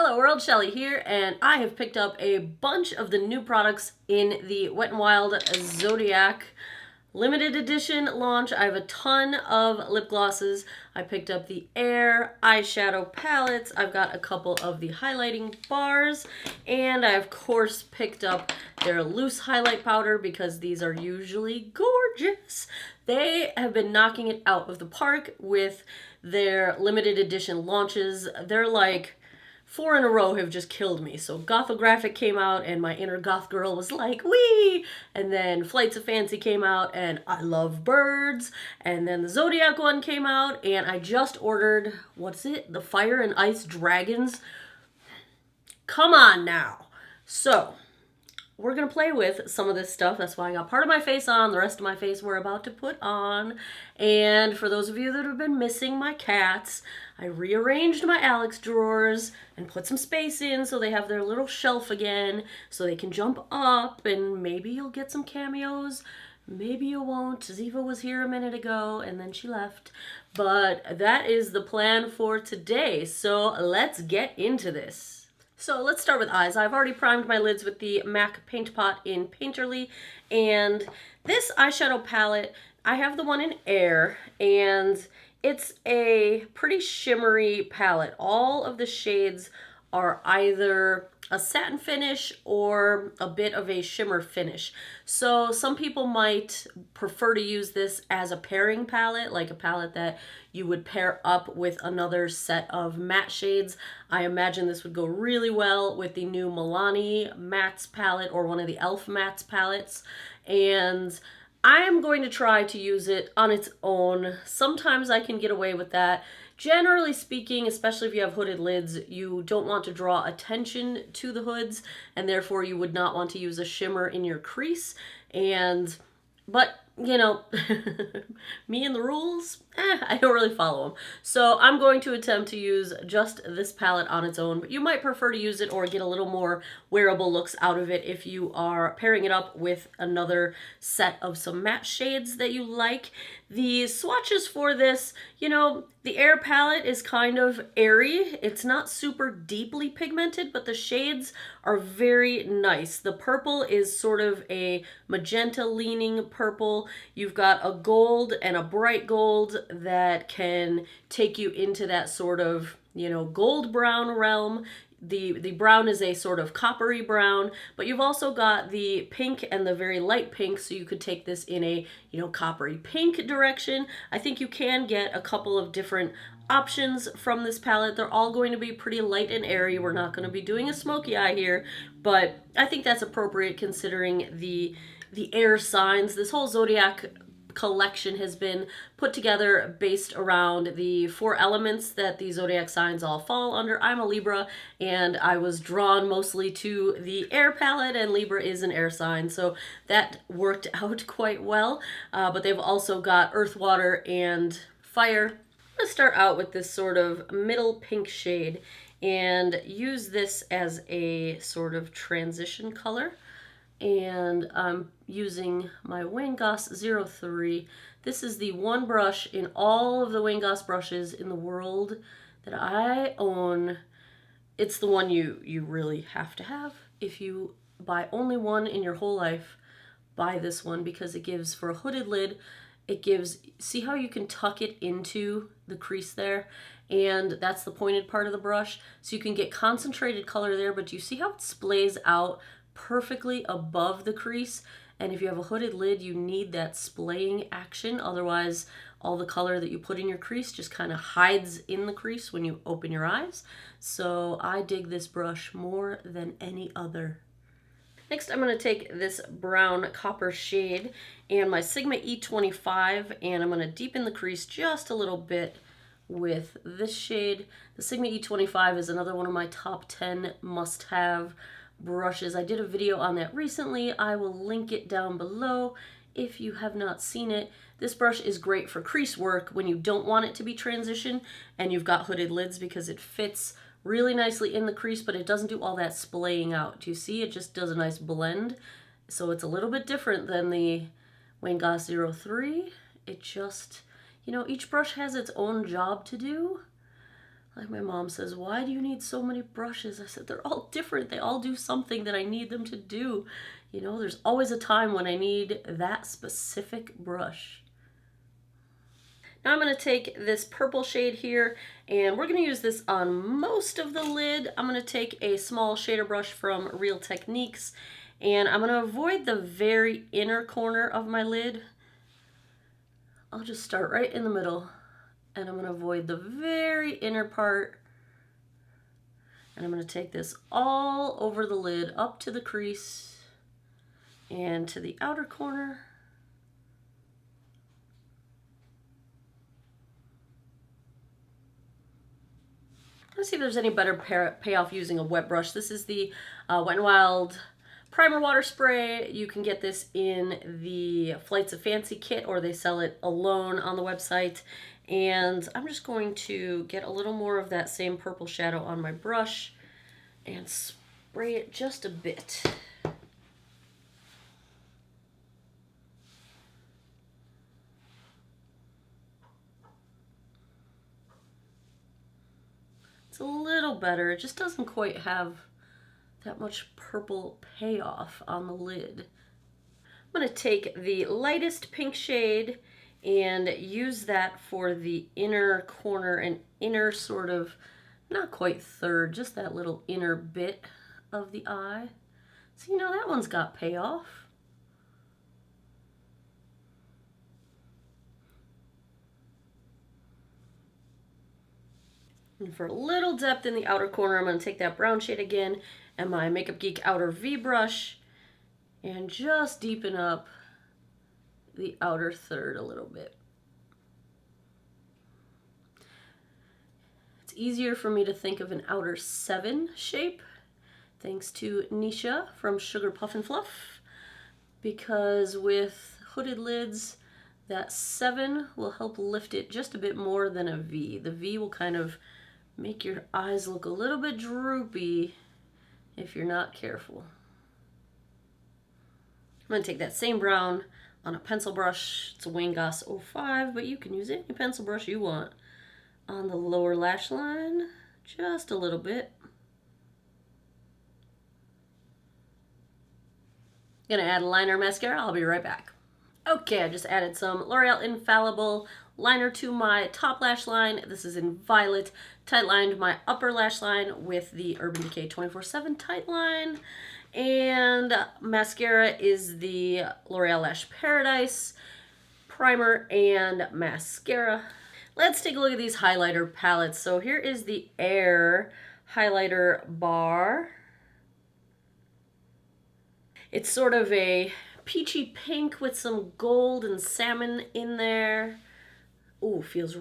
Hello world, Shelly here, and I have picked up a bunch of the new products in the Wet n Wild Zodiac limited edition launch. I have a ton of lip glosses. I picked up the Air eyeshadow palettes. I've got a couple of the highlighting bars, and I of course picked up their loose highlight powder because these are usually gorgeous. They have been knocking it out of the park with their limited edition launches. They're like 4 in a row have just killed me. So Gothographic came out and my inner goth girl was like, wee! And then Flights of Fancy came out and I love birds. And then the Zodiac one came out and I just ordered, what's it? The Fire and Ice Dragons. Come on now. So we're going to play with some of this stuff. That's why I got part of my face on. The rest of my face we're about to put on. And for those of you that have been missing my cats, I rearranged my Alex drawers and put some space in so they have their little shelf again so they can jump up, and maybe you'll get some cameos. Maybe you won't. Ziva was here a minute ago and then she left. But that is the plan for today. So let's get into this. So let's start with eyes. I've already primed my lids with the MAC Paint Pot in Painterly, and this eyeshadow palette, I have the one in Air, and it's a pretty shimmery palette. All of the shades are either a satin finish or a bit of a shimmer finish. So some people might prefer to use this as a pairing palette, like a palette that you would pair up with another set of matte shades. I imagine this would go really well with the new Milani mattes palette or one of the e.l.f. mattes palettes. And I am going to try to use it on its own. Sometimes I can get away with that. Generally speaking, especially if you have hooded lids, you don't want to draw attention to the hoods, and therefore you would not want to use a shimmer in your crease. But you know, me and the rules, I don't really follow them. So I'm going to attempt to use just this palette on its own, but you might prefer to use it or get a little more wearable looks out of it if you are pairing it up with another set of some matte shades that you like. The swatches for this, you know, the Air palette is kind of airy. It's not super deeply pigmented, but the shades are very nice. The purple is sort of a magenta leaning purple. You've got a gold and a bright gold that can take you into that sort of, you know, gold brown realm. The brown is a sort of coppery brown, but you've also got the pink and the very light pink, so you could take this in a, you know, coppery pink direction. I think you can get a couple of different options from this palette. They're all going to be pretty light and airy. We're not going to be doing a smoky eye here, but I think that's appropriate considering the air signs. This whole Zodiac collection has been put together based around the 4 elements that the Zodiac signs all fall under. I'm a Libra, and I was drawn mostly to the Air palette, and Libra is an air sign, so that worked out quite well. But they've also got Earth, Water, and Fire. I'm going to start out with this sort of middle pink shade and use this as a sort of transition color. And I'm using my Wayne Goss 03. This is the one brush in all of the Wayne Goss brushes in the world that I own. It's the one you really have to have. If you buy only one in your whole life, buy this one, because it gives, for a hooded lid, it gives, see how you can tuck it into the crease there? And that's the pointed part of the brush. So you can get concentrated color there, but you see how it splays out perfectly above the crease? And if you have a hooded lid, you need that splaying action. Otherwise, all the color that you put in your crease just kind of hides in the crease when you open your eyes. So I dig this brush more than any other. Next, I'm going to take this brown copper shade and my Sigma E25, and I'm going to deepen the crease just a little bit with this shade. The Sigma E25 is another one of my top 10 must-have brushes. I did a video on that recently. I will link it down below if you have not seen it. This brush is great for crease work when you don't want it to be transition and you've got hooded lids, because it fits really nicely in the crease, but it doesn't do all that splaying out. Do you see? It just does a nice blend. So it's a little bit different than the Wayne Goss 03. It just, you know, each brush has its own job to do. Like my mom says, why do you need so many brushes? I said, they're all different. They all do something that I need them to do. You know, there's always a time when I need that specific brush. Now I'm going to take this purple shade here, and we're going to use this on most of the lid. I'm going to take a small shader brush from Real Techniques, and I'm going to avoid the very inner corner of my lid. I'll just start right in the middle, and I'm going to avoid the very inner part. And I'm going to take this all over the lid, up to the crease, and to the outer corner. Let's see if there's any better payoff using a wet brush. This is the Wet n Wild Primer Water Spray. You can get this in the Flights of Fancy kit, or they sell it alone on the website. And I'm just going to get a little more of that same purple shadow on my brush and spray it just a bit. It's a little better. It just doesn't quite have that much purple payoff on the lid. I'm going to take the lightest pink shade and use that for the inner corner and inner sort of, not quite third, just that little inner bit of the eye. So, you know, that one's got payoff. And for a little depth in the outer corner, I'm going to take that brown shade again and my Makeup Geek Outer V brush and just deepen up the outer third a little bit. It's easier for me to think of an outer 7 shape, thanks to Nisha from Sugar Puff and Fluff, because with hooded lids, that 7 will help lift it just a bit more than a V. The V will kind of make your eyes look a little bit droopy if you're not careful. I'm going to take that same brown on a pencil brush. It's a Wayne Goss 05, but you can use any pencil brush you want. On the lower lash line, just a little bit. Gonna add a liner mascara. I'll be right back. Okay, I just added some L'Oreal Infallible liner to my top lash line. This is in Violet. Tight lined my upper lash line with the Urban Decay 24/7 tight line. And mascara is the L'Oreal Lash Paradise primer and mascara. Let's take a look at these highlighter palettes. So here is the Air highlighter bar. It's sort of a peachy pink with some gold and salmon in there. Ooh, feels,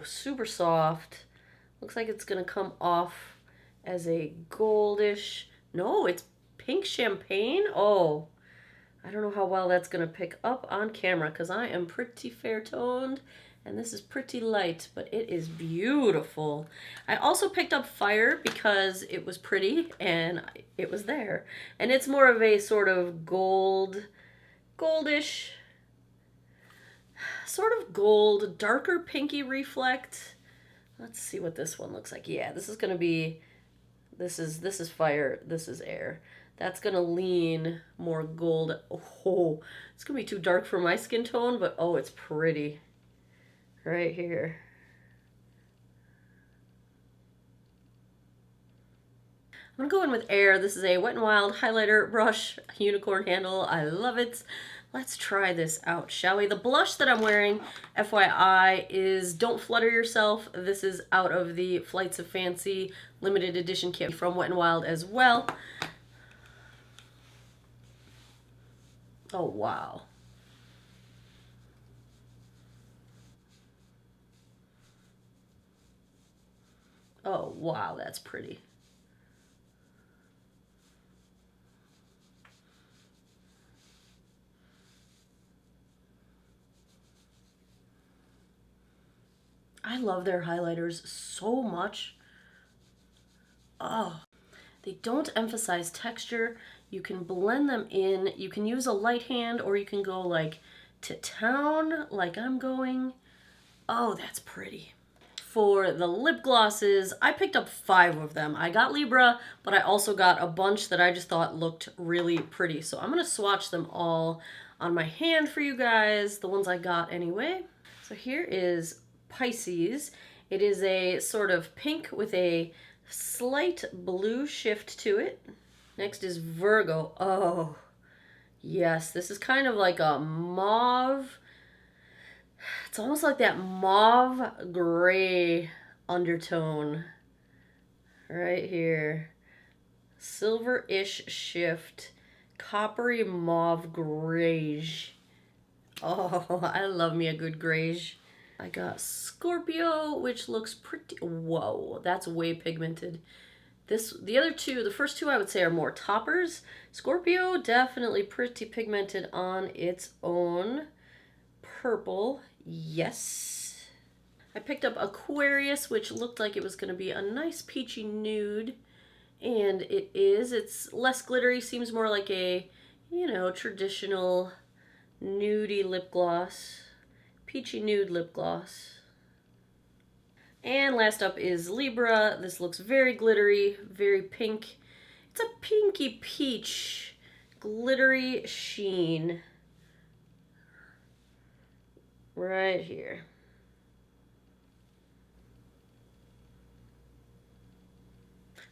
super soft. Looks like it's gonna come off as a goldish, no, it's pink champagne. Oh, I don't know how well that's gonna pick up on camera because I am pretty fair toned and this is pretty light, but it is beautiful. I also picked up Fire because it was pretty and it was there. And it's more of a sort of goldish, sort of gold, darker pinky reflect. Let's see what this one looks like. Yeah, this is gonna be, this is Fire, this is Air. That's gonna lean more gold. Oh, it's gonna be too dark for my skin tone, but oh, it's pretty. Right here. I'm gonna go in with Air. This is a Wet n Wild highlighter brush, unicorn handle. I love it. Let's try this out, shall we? The blush that I'm wearing, FYI, is Don't Flutter Yourself. This is out of the Flights of Fancy limited edition kit from Wet n Wild as well. Oh, wow. Oh, wow, that's pretty. I love their highlighters so much. Oh, they don't emphasize texture. You can blend them in. You can use a light hand or you can go like to town like I'm going. Oh, that's pretty. For the lip glosses, I picked up 5 of them. I got Libra, but I also got a bunch that I just thought looked really pretty. So I'm going to swatch them all on my hand for you guys, the ones I got anyway. So here is Pisces. It is a sort of pink with a slight blue shift to it. Next is Virgo. Oh, yes, this is kind of like a mauve. It's almost like that mauve gray undertone right here. Silver-ish shift, coppery mauve grayish. Oh, I love me a good grayish. I got Scorpio, which looks pretty, whoa, that's way pigmented. The other two, the first two I would say are more toppers. Scorpio, definitely pretty pigmented on its own. Purple, yes. I picked up Aquarius, which looked like it was going to be a nice peachy nude. And it is. It's less glittery, seems more like a, you know, traditional nudie lip gloss. Peachy nude lip gloss. And last up is Libra. This looks very glittery, very pink. It's a pinky peach glittery sheen. Right here.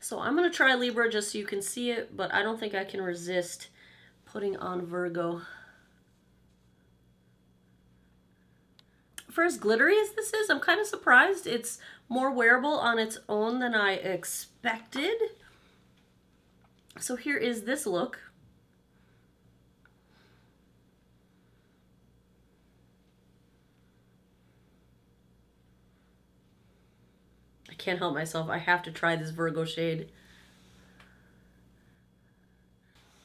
So I'm going to try Libra just so you can see it, but I don't think I can resist putting on Virgo. For as glittery as this is, I'm kind of surprised. It's more wearable on its own than I expected. So here is this look. I can't help myself. I have to try this Virgo shade.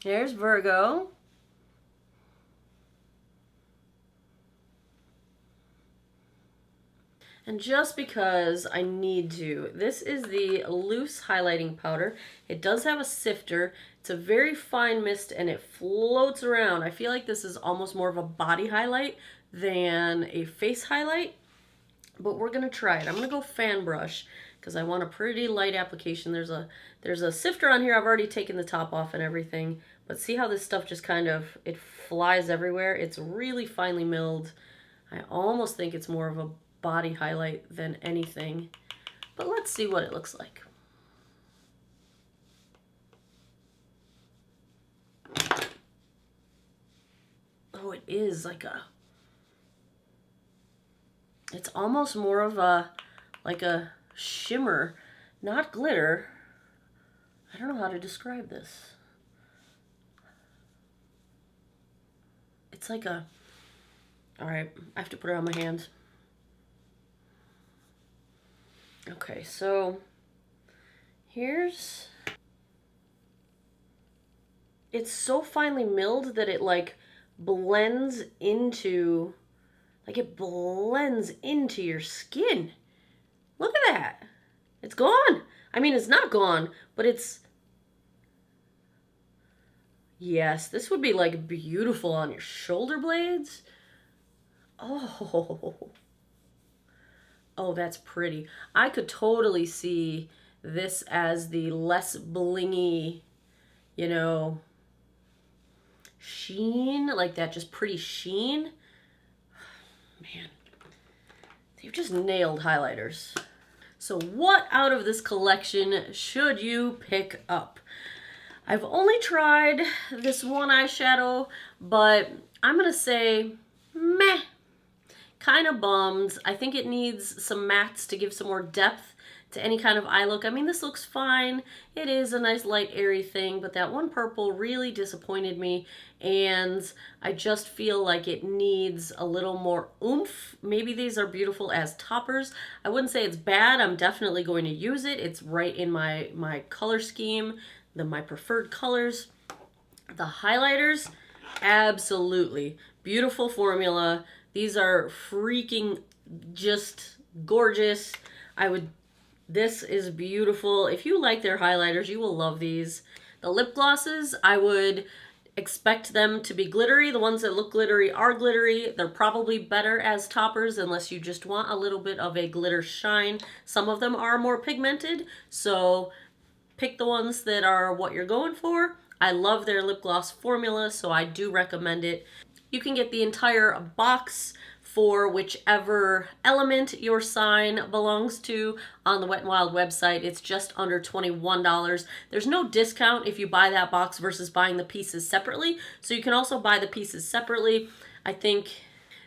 There's Virgo. And just because I need to, this is the loose highlighting powder. It does have a sifter. It's a very fine mist and it floats around. I feel like this is almost more of a body highlight than a face highlight, but we're gonna try it. I'm gonna go fan brush because I want a pretty light application. There's a sifter on here. I've already taken the top off and everything, but see how this stuff just kind of, it flies everywhere. It's really finely milled. I almost think it's more of a body highlight than anything, but let's see what it looks like. Oh, it is like a, it's almost more of a, like a shimmer, not glitter. I don't know how to describe this. It's like a, all right, I have to put it on my hand. Okay, so here's, it's so finely milled that it like blends into, like it blends into your skin. Look at that. It's gone. I mean, it's not gone, but it's, yes, this would be like beautiful on your shoulder blades. Oh. Oh, that's pretty. I could totally see this as the less blingy, you know, sheen, like that just pretty sheen. Man, they've just nailed highlighters. So what out of this collection should you pick up? I've only tried this one eyeshadow, but I'm gonna say meh. Kind of bummed. I think it needs some mattes to give some more depth to any kind of eye look. I mean, this looks fine. It is a nice light airy thing, but that one purple really disappointed me, and I just feel like it needs a little more oomph. Maybe these are beautiful as toppers. I wouldn't say it's bad. I'm definitely going to use it. It's right in my color scheme, my preferred colors. The highlighters, absolutely. Beautiful formula. These are freaking just gorgeous. This is beautiful. If you like their highlighters, you will love these. The lip glosses, I would expect them to be glittery. The ones that look glittery are glittery. They're probably better as toppers unless you just want a little bit of a glitter shine. Some of them are more pigmented, so pick the ones that are what you're going for. I love their lip gloss formula, so I do recommend it. You can get the entire box for whichever element your sign belongs to on the Wet n Wild website. It's just under $21. There's no discount if you buy that box versus buying the pieces separately, so you can also buy the pieces separately. I think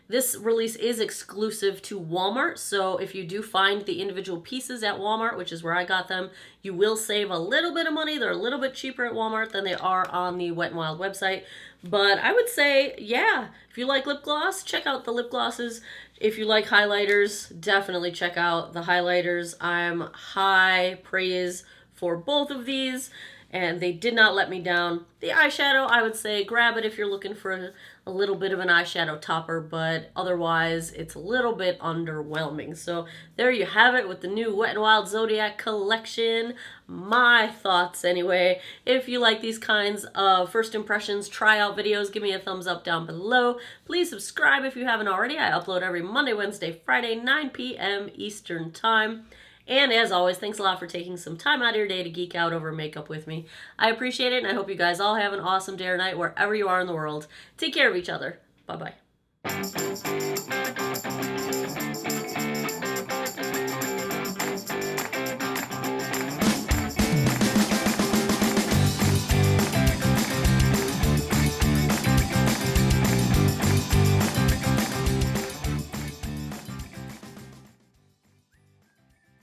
this release is exclusive to Walmart, so if you do find the individual pieces at Walmart, which is where I got them, you will save a little bit of money. They're a little bit cheaper at Walmart than they are on the Wet n Wild website. But I would say, yeah, if you like lip gloss, check out the lip glosses. If you like highlighters, definitely check out the highlighters. I'm high praise for both of these, and they did not let me down. The eyeshadow, I would say grab it if you're looking for a little bit of an eyeshadow topper, but otherwise it's a little bit underwhelming. So there you have it with the new Wet n Wild Zodiac collection. My thoughts anyway. If you like these kinds of first impressions tryout videos, give me a thumbs up down below. Please subscribe if you haven't already. I upload every Monday, Wednesday, Friday, 9 p.m. Eastern Time. And as always, thanks a lot for taking some time out of your day to geek out over makeup with me. I appreciate it, and I hope you guys all have an awesome day or night wherever you are in the world. Take care of each other. Bye-bye.